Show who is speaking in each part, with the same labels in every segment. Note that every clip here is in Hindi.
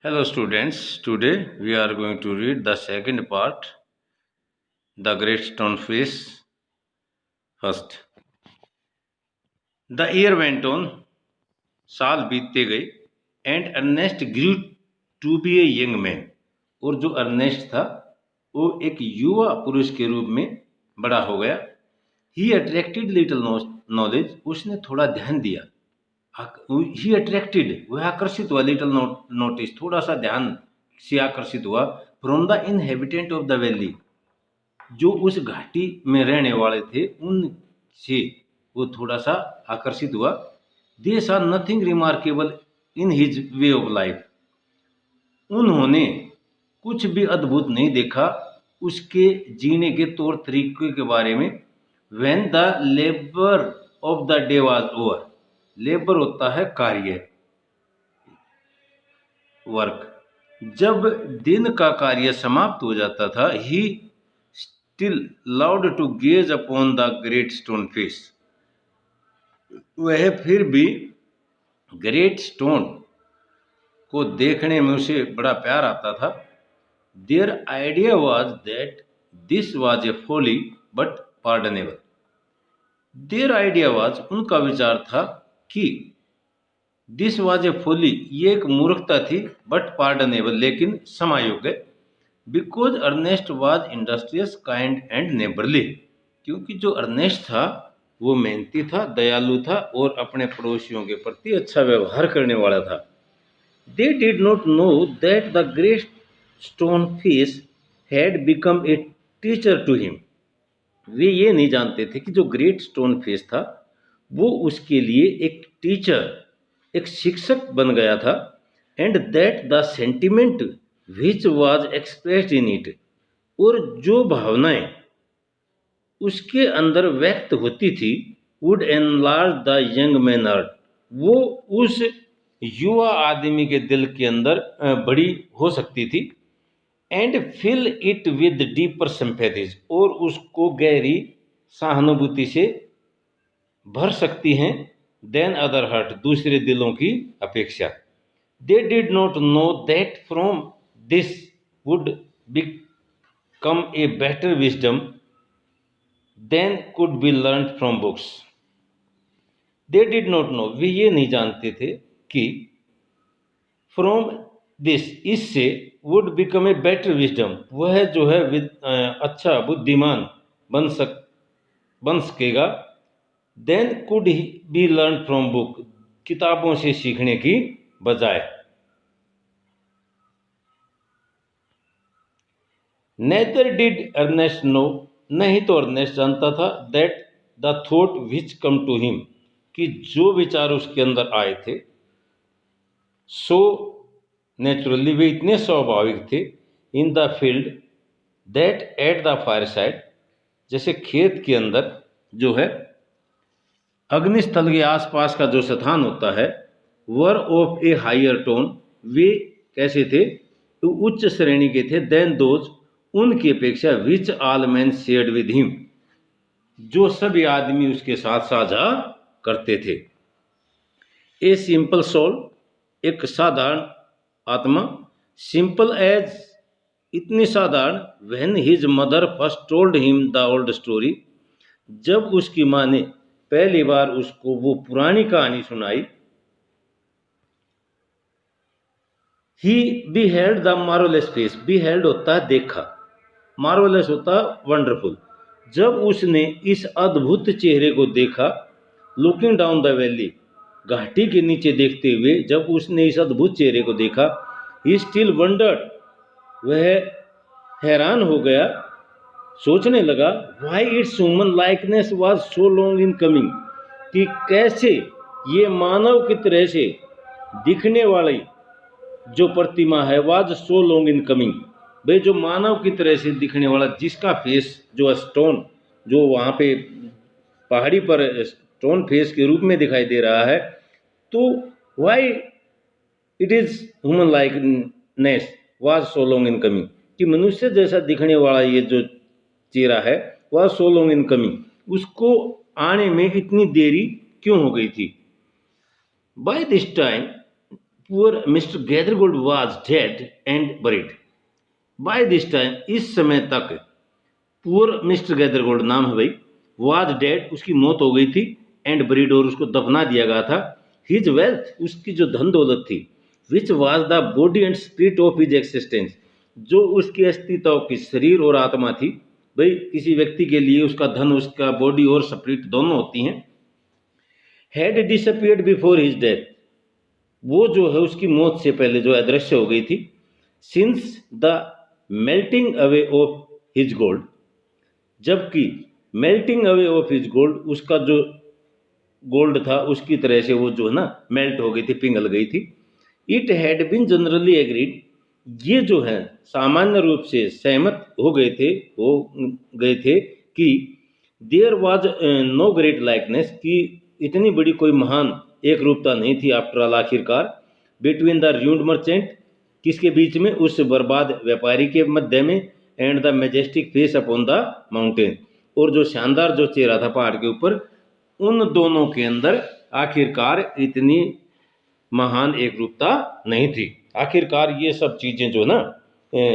Speaker 1: Hello students, today we are going to read the second part, The Great Stone Face. First, the year went on, साल बीतते गए, and Ernest grew to be a young man. और जो अर्नेस्ट था वो एक युवा पुरुष के रूप में बड़ा हो गया. ही अट्रैक्टेड लिटिल नॉलेज, उसने थोड़ा ध्यान दिया. ही अट्रैक्टेड, वह आकर्षित हुआ. लिटिल नोटिस, थोड़ा सा ध्यान से आकर्षित हुआ. From the inhabitant of the valley, जो उस घाटी में रहने वाले थे उनसे वो थोड़ा सा आकर्षित हुआ. दे saw nothing remarkable in his way of life, उन्होंने कुछ भी अद्भुत नहीं देखा उसके जीने के तौर तरीके के बारे में. When the labour of the day was over, labour होता है कार्य, वर्क. जब दिन का कार्य समाप्त हो जाता था, he still loved to gaze upon the great stone Face, वह फिर भी ग्रेट स्टोन को देखने में उसे बड़ा प्यार आता था. Their idea was that this was a folly but pardonable. Their idea was, उनका विचार था कि दिस वाज ए फॉली, ये एक मूर्खता थी, बट पार्डनेबल, लेकिन क्षमा योग्य. Because Ernest was industrious, kind and neighbourly, क्योंकि जो अर्नेस्ट था वो मेहनती था, दयालु था और अपने पड़ोसियों के प्रति अच्छा व्यवहार करने वाला था. They did not know that the great stone face had become a teacher to him. वे ये नहीं जानते थे कि जो ग्रेट स्टोन फेस था वो उसके लिए एक टीचर, एक शिक्षक बन गया था. And that the sentiment which was expressed in it, और जो भावनाएं उसके अंदर व्यक्त होती थी, would enlarge the young man heart, वो उस युवा आदमी के दिल के अंदर बड़ी हो सकती थी. And fill it with deeper sympathies, और उसको गहरी सहानुभूति से भर सकती हैं. देन अदर हार्ट, दूसरे दिलों की अपेक्षा. They did not know that from this would become a better wisdom than could be learn from books. They did not know, वे ये नहीं जानते थे कि फ्रॉम दिस, इससे would become a better wisdom, वह जो है अच्छा बुद्धिमान बन सकेगा. Than could be learn from book, किताबों से सीखने की बजाय. नेदर डिड अर्नेस्ट नो, नहीं तो अर्नेस्ट जानता था, that the thought which come to him, कि जो विचार उसके अंदर आए थे, सो नेचुरली, वे इतने स्वाभाविक थे, in the field that at the fire side, जैसे खेत के अंदर जो है अग्निस्थल के आसपास का जो स्थान होता है, were of a higher tone, वे कैसे थे, तो उच्च श्रेणी के थे. देन दोज, उनकी अपेक्षा, विच आल मैन शेयर्ड विद हिम, जो सभी आदमी उसके साथ साझा करते थे. ए सिंपल सोल, एक साधारण आत्मा. सिंपल एज, इतनी साधारण. When his mother first told him the old story, जब उसकी माँ ने पहली बार उसको वो पुरानी कहानी सुनाई. ही beheld the marvellous face, beheld होता है देखा, मार्वलेस होता है वंडरफुल. जब उसने इस अद्भुत चेहरे को देखा, लुकिंग डाउन द वैली, घाटी के नीचे देखते हुए जब उसने इस अद्भुत चेहरे को देखा, ही स्टिल वंडर्ड, वह हैरान हो गया, सोचने लगा, why it's human likeness was so long in coming, कि कैसे ये मानव की तरह से दिखने वाली जो प्रतिमा है, was so long in coming, भाई जो मानव की तरह से दिखने वाला, जिसका फेस जो स्टोन, जो वहाँ पे पहाड़ी पर स्टोन फेस के रूप में दिखाई दे रहा है, तो why it is human likeness was so long in coming, कि मनुष्य जैसा दिखने वाला ये जो चेहरा है वह सो लॉन्ग इन कमिंग, उसको आने में इतनी देरी क्यों हो गई थी. By this time, poor mister Gathergold was dead and buried. By this time, इस समय तक, पुअर मिस्टर गैदरगोल्ड नाम है भाई, वाज डेड, उसकी मौत हो गई थी, एंड बरीड, और उसको दफना दिया गया था। हिज वेल्थ, उसकी जो धन दौलत थी, which was the body and spirit of his existence, जो उसकी अस्तित्व की शरीर और आत्मा थी। भाई किसी व्यक्ति के लिए उसका धन, उसका बॉडी और स्पिरिट दोनों होती हैं। Had disappeared before his death, वो जो है उसकी मौत से पहले जो अदृश्य हो गई थी। Since the melting away of his gold, जबकि melting away of his gold, उसका जो गोल्ड था उसकी तरह से वो जो है ना मेल्ट हो गई थी, पिघल गई थी। It had been generally agreed, ये जो है सामान्य रूप से सहमत हो गए थे कि there was no great likeness, कि इतनी बड़ी कोई महान एक रूपता नहीं थी आफ्टर ऑल, आखिरकार, बिटवीन द रूइंड मर्चेंट, किसके बीच में, उस बर्बाद व्यापारी के मध्य में, and the majestic face upon the mountain, और जो शानदार जो चेहरा था पहाड़ के ऊपर, उन दोनों के अंदर आखिरकार इतनी महान एक रूपता नहीं थी। आखिरकार ये सब चीजें जो ना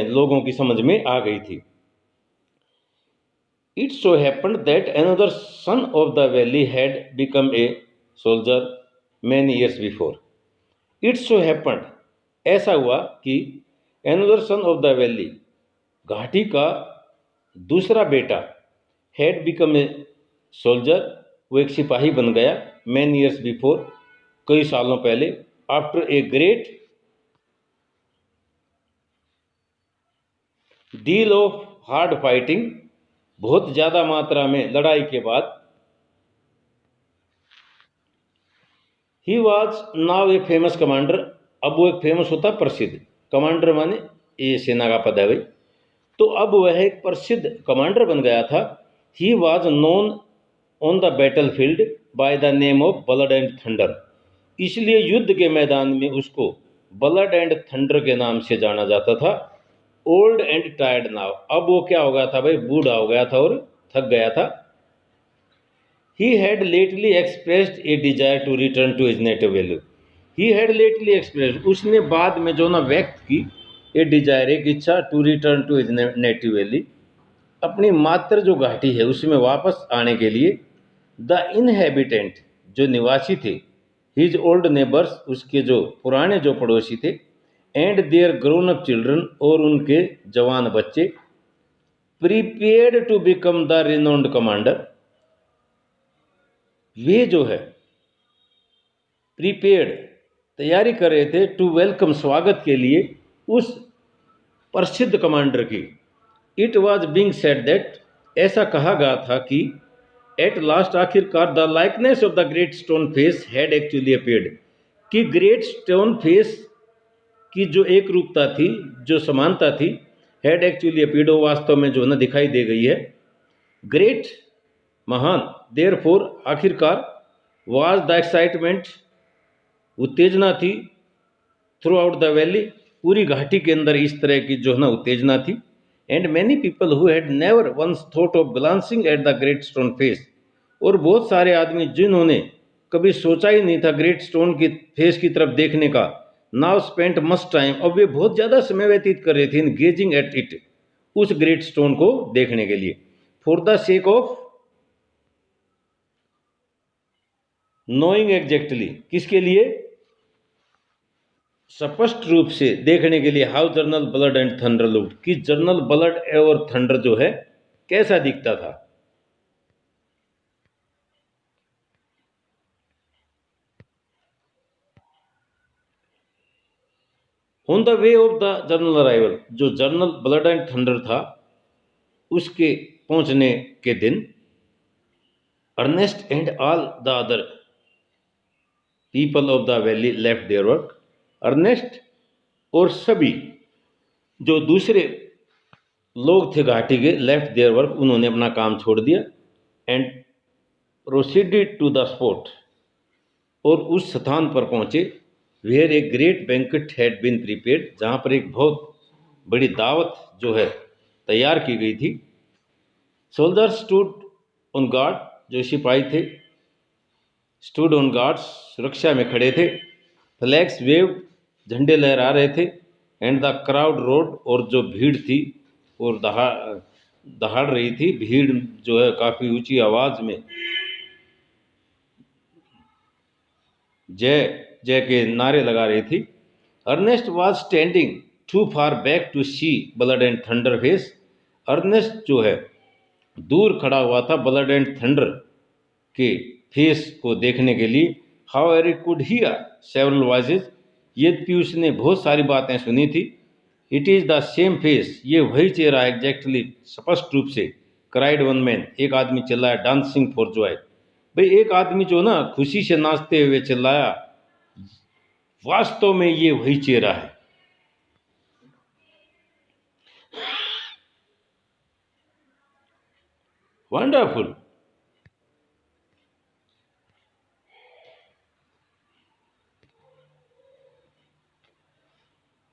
Speaker 1: लोगों की समझ में आ गई थी। It so happened that another son of the valley had become a soldier many years before. It so happened, ऐसा हुआ कि another son of the valley, घाटी का दूसरा बेटा, हैड बिकम ए सोल्जर, वो एक सिपाही बन गया, मैनी ईयर्स बिफोर, कई सालों पहले, after a great deal of hard fighting, बहुत ज्यादा मात्रा में लड़ाई के बाद। He was now a famous commander, अब वो एक फेमस होता, प्रसिद्ध कमांडर, माने ये सेना का पद है भाई, तो अब वह एक प्रसिद्ध कमांडर बन गया था। He was known on the battle field by the name of blood and thunder, इसलिए युद्ध के मैदान में उसको ब्लड एंड थंडर के नाम से जाना जाता था। ओल्ड एंड टायर्ड नाउ, अब वो क्या हो गया था भाई, बूढ़ा हो गया था और थक गया था। He had lately expressed a desire to return to his native valley. He had lately expressed, उसने बाद में जो ना व्यक्त की, ए डिजायर, एक इच्छा, to return to his native valley, अपनी मातृ जो घाटी है उसमें वापस आने के लिए। द इनहेबिटेंट, जो निवासी थे, हिज ओल्ड नेबर्स, उसके जो पुराने जो पड़ोसी थे, and their grown up children, और उनके जवान बच्चे, prepared to become the renowned commander, वे जो है प्रीपेयर्ड, तैयारी कर रहे थे, टू वेलकम, स्वागत के लिए, उस प्रसिद्ध कमांडर की। It was being said that, ऐसा कहा गया था कि एट लास्ट, आखिरकार, the likeness of the great stone face had actually appeared, कि ग्रेट स्टोन फेस की जो एक रूपता थी, जो समानता थी, हैड एक्चुअली अपीयर्ड, वो वास्तव में जो है ना दिखाई दे गई है। ग्रेट, महान, देयरफॉर, आखिरकार, वाज द एक्साइटमेंट, उत्तेजना थी, थ्रू आउट द वैली, पूरी घाटी के अंदर इस तरह की जो है ना उत्तेजना थी। And many people who had never once thought of glancing at the great stone Face, और बहुत सारे आदमी जिन्होंने कभी सोचा ही नहीं था ग्रेट स्टोन की फेस की तरफ देखने का, नाउ स्पेंट मस्ट टाइम, अब वे बहुत ज़्यादा समय व्यतीत कर रहे थे इन गेजिंग एट इट, उस ग्रेट स्टोन को देखने के लिए, for the sake of knowing exactly, किसके लिए, स्पष्ट रूप से देखने के लिए, how General Blood and Thunder looked, कि जर्नल ब्लड और थंडर जो है कैसा दिखता था। On the way of the General arrival, जो जर्नल ब्लड एंड थंडर था उसके पहुंचने के दिन, Ernest and all the other people of the valley left their work, Ernest और सभी जो दूसरे लोग थे घाटी के, लेफ्ट देयर वर्क, उन्होंने अपना काम छोड़ दिया, and proceeded to the spot, और उस स्थान पर पहुंचे, where a great banquet had been prepared, जहाँ पर एक बहुत बड़ी दावत जो है तैयार की गई थी। सोल्जर स्टूड ऑन गार्ड, जो सिपाही थे, स्टूड ऑन गार्ड्स, सुरक्षा में खड़े थे। फ्लैग्स वेव्ड, झंडे लहरा रहे थे। एंड द क्राउड रोड, और जो भीड़ थी और दहाड़ रही थी, भीड़ जो है काफ़ी ऊंची आवाज़ में जय जय के नारे लगा रही थी। Ernest was standing too far back to see Blood and Thunder face. Ernest जो है दूर खड़ा हुआ था ब्लड एंड थंडर के फेस को देखने के लिए। However could hear several voices, यद्यपि उसने बहुत सारी बातें सुनी थी। It is the same face, ये वही चेहरा एग्जैक्टली, स्पष्ट रूप से। क्राइड वन मैन, एक आदमी चिल्लाया, डांसिंग फॉर जॉय। भाई एक आदमी जो ना खुशी से नाचते हुए चिल्लाया, वास्तव में ये वही चेहरा है। वंडरफुल,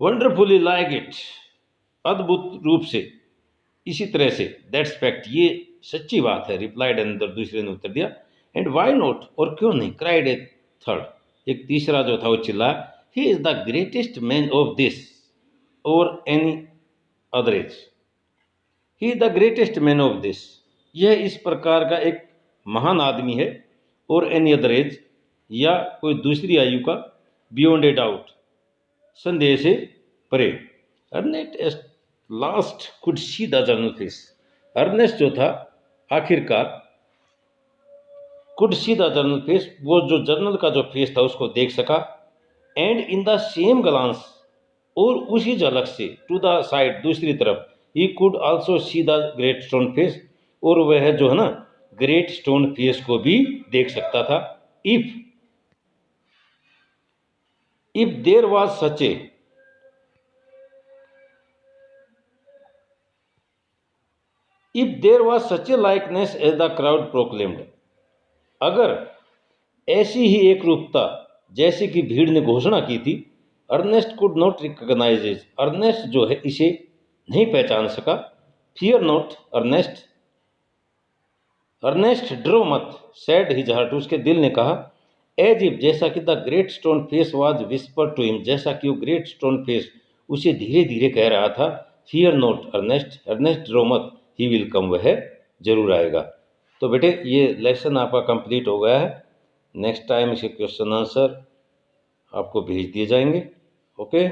Speaker 1: वंडरफुली लाइक इट, अद्भुत रूप से, इसी तरह से। दैट्स फैक्ट, ये सच्ची बात है। रिप्लाइड अंदर, दूसरे ने उत्तर दिया। एंड वाई नॉट, और क्यों नहीं। क्राइड ए थर्ड, एक तीसरा जो था वो चिल्लाया। He is the greatest man of this और any other age. He is the greatest man of this, यह इस प्रकार का एक महान आदमी है, और एनी अदर एज, या कोई दूसरी आयु का, बियॉन्ड ए डाउट, संदेह से परे। Ernest last could see the General face, Ernest जो था आखिरकार could see the General face, वो जो जर्नल का जो फेस था उसको देख सका। And in the same glance, और उसी झलक से, टू द साइड, दूसरी तरफ, he could also see the great stone Face, और वह जो है ना ग्रेट स्टोन फेस को भी देख सकता था। If there was such a, if there was such a likeness as the crowd proclaimed, अगर ऐसी ही एक रूपता जैसे कि भीड़ ने घोषणा की थी। Ernest could not recognise is, Ernest जो है इसे नहीं पहचान सका। Fear not Ernest, Ernest drew मत, सैड हिज हार्ट, उसके दिल ने कहा। एज इफ, जैसा कि the great stone Face was whisper to him, जैसा कि वो ग्रेट स्टोन फेस उसे धीरे धीरे कह रहा था। Fear not Ernest, Ernest drew मत, ही विल कम, वह जरूर आएगा। तो बेटे ये लेसन आपका कंप्लीट हो गया है। नेक्स्ट टाइम इसके क्वेश्चन आंसर आपको भेज दिए जाएंगे। ओके।